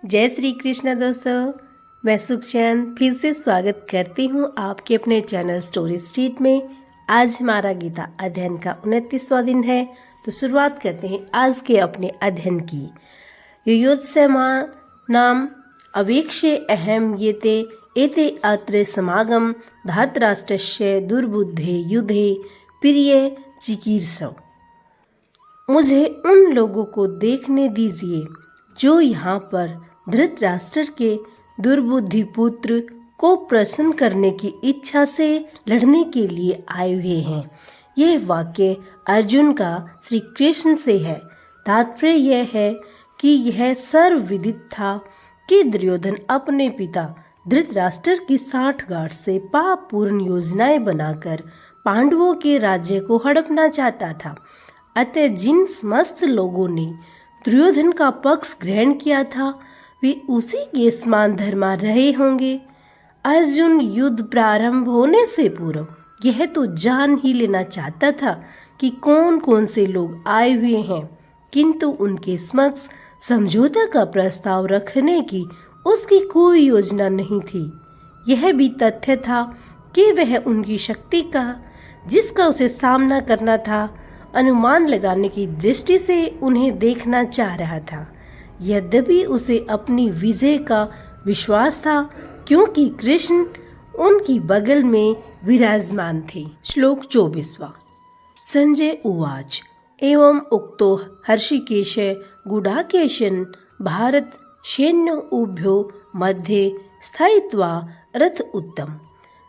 जय श्री कृष्ण दोस्तों, मैं सुखचैन फिर से स्वागत करती हूँ आपके अपने चैनल स्टोरी स्ट्रीट में। आज हमारा गीता अध्ययन का 29वां दिन है, तो शुरुआत करते हैं आज के अपने अध्ययन की। युयोत्समा नाम अवेक्षे अहम येते एते अत्र समागम धार्तराष्ट्रस्य दुर्बुद्धे युद्धे प्रिय चिकीर्षव। मुझे उन लोगों को देखने दीजिए जो यहाँ पर धृतराष्ट्र के दुर्बुद्धि पुत्र को प्रसन्न करने की इच्छा से लड़ने के लिए आए हुए हैं। यह वाक्य अर्जुन का श्री कृष्ण से है। तात्पर्य यह है कि यह सर्वविदित था कि दुर्योधन अपने पिता धृतराष्ट्र की सांठगांठ से पापपूर्ण योजनाएं बनाकर पांडवों के राज्य को हड़पना चाहता था। अतः जिन समस्त लोगों ने दुर्योधन का पक्ष ग्रहण किया था वे उसी के समान धर्मा रहे होंगे। अर्जुन युद्ध प्रारंभ होने से पूर्व यह तो जान ही लेना चाहता था कि कौन कौन से लोग आए हुए हैं, किंतु उनके समक्ष समझौता का प्रस्ताव रखने की उसकी कोई योजना नहीं थी। यह भी तथ्य था कि वह उनकी शक्ति का, जिसका उसे सामना करना था, अनुमान लगाने की दृष्टि से उन्हें देखना चाह रहा था। यद्यपि उसे अपनी विजय का विश्वास था, क्योंकि कृष्ण उनकी बगल में विराजमान थे। श्लोक 24वां। संजय उवाच एवं उक्तो हर्षिकेश गुडाकेशन भारत सैन्य उभ्यो मध्य स्थायित्वा रथ उत्तम।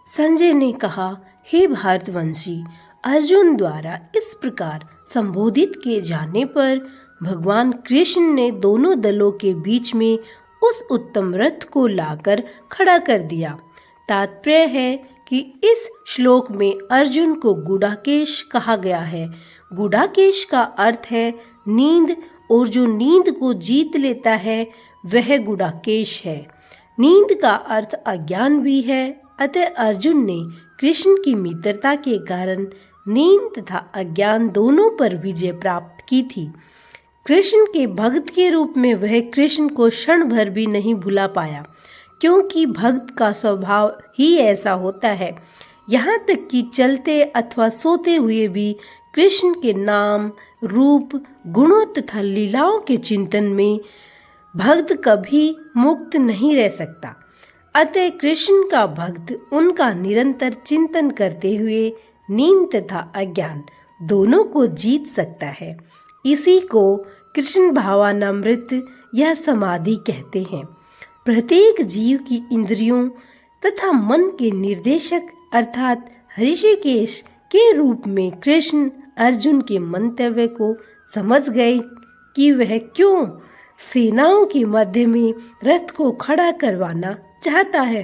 संजय ने कहा, हे भारतवंशी, अर्जुन द्वारा इस प्रकार संबोधित किए जाने पर भगवान कृष्ण ने दोनों दलों के बीच में उस उत्तम रथ को लाकर खड़ा कर दिया। तात्पर्य है कि इस श्लोक में अर्जुन को गुडाकेश कहा गया है। गुडाकेश का अर्थ है नींद, और जो नींद को जीत लेता है वह गुडाकेश है। नींद का अर्थ अज्ञान भी है। अतः अर्जुन ने कृष्ण की मित्रता के कारण नींद तथा अज्ञान दोनों पर विजय प्राप्त की थी। कृष्ण के भक्त के रूप में वह कृष्ण को क्षण भर भी नहीं भुला पाया, क्योंकि भक्त का स्वभाव ही ऐसा होता है। यहाँ तक कि चलते अथवा सोते हुए भी कृष्ण के नाम, रूप, गुणों तथा लीलाओं के चिंतन में भक्त कभी मुक्त नहीं रह सकता। अतः कृष्ण का भक्त उनका निरंतर चिंतन करते हुए नींद तथा अज्ञान दोनों को जीत सकता है। इसी को कृष्ण भावानामृत या समाधि कहते हैं। प्रत्येक जीव की इंद्रियों तथा मन के निर्देशक अर्थात ऋषिकेश के रूप में कृष्ण अर्जुन के मंतव्य को समझ गए कि वह क्यों सेनाओं के मध्य में रथ को खड़ा करवाना चाहता है।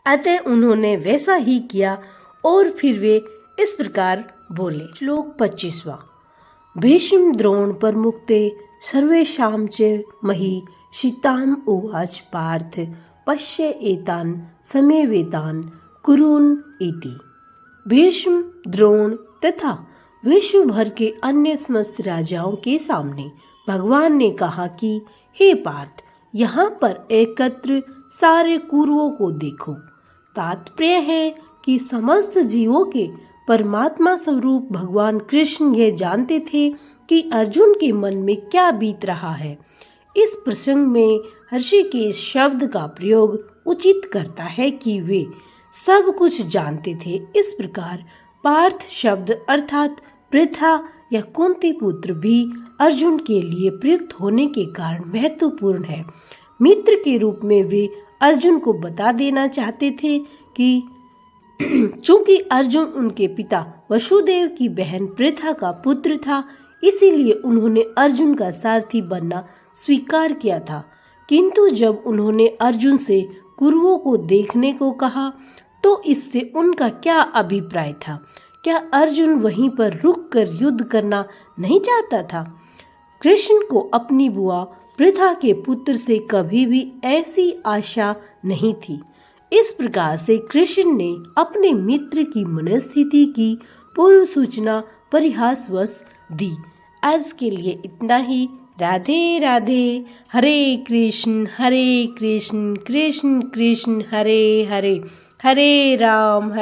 अतः उन्होंने वैसा ही किया और फिर वे इस प्रकार बोले। श्लोक 25वां। भीष्म द्रोण प्रमुक्ते सर्वेषां च मही शीताम उवाच पार्थ पश्य एतान समेवेतान कुरुन इति। भीष्म, द्रोण तथा विश्व भर के अन्य समस्त राजाओं के सामने भगवान ने कहा कि हे पार्थ, यहाँ पर एकत्र सारे कुरुओं को देखो। तात्पर्य है कि समस्त जीवों के परमात्मा स्वरूप भगवान कृष्ण यह जानते थे कि अर्जुन के मन में क्या बीत रहा है। इस प्रसंग में हर्षिकेश शब्द का प्रयोग उचित करता है कि वे सब कुछ जानते थे। इस प्रकार पार्थ शब्द अर्थात पृथा या कुंती पुत्र भी अर्जुन के लिए प्रयुक्त होने के कारण महत्वपूर्ण है। मित्र के रूप में वे अर्जुन को बता देना चाहते थे कि चूंकि अर्जुन उनके पिता वसुदेव की बहन पृथा का पुत्र था, इसीलिए उन्होंने अर्जुन का सारथी बनना स्वीकार किया था। किंतु जब उन्होंने अर्जुन से कुरुओं को देखने को कहा तो इससे उनका क्या अभिप्राय था? क्या अर्जुन वहीं पर रुककर युद्ध करना नहीं चाहता था? कृष्ण को अपनी बुआ पृथा के पुत्र से कभी भी ऐसी आशा नहीं थी। इस प्रकार से कृष्ण ने अपने मित्र की मनस्थिति की पूर्व सूचना परिहासवश दी। आज के लिए इतना ही। राधे राधे। हरे कृष्ण कृष्ण कृष्ण हरे हरे, हरे राम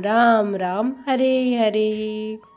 राम राम हरे हरे।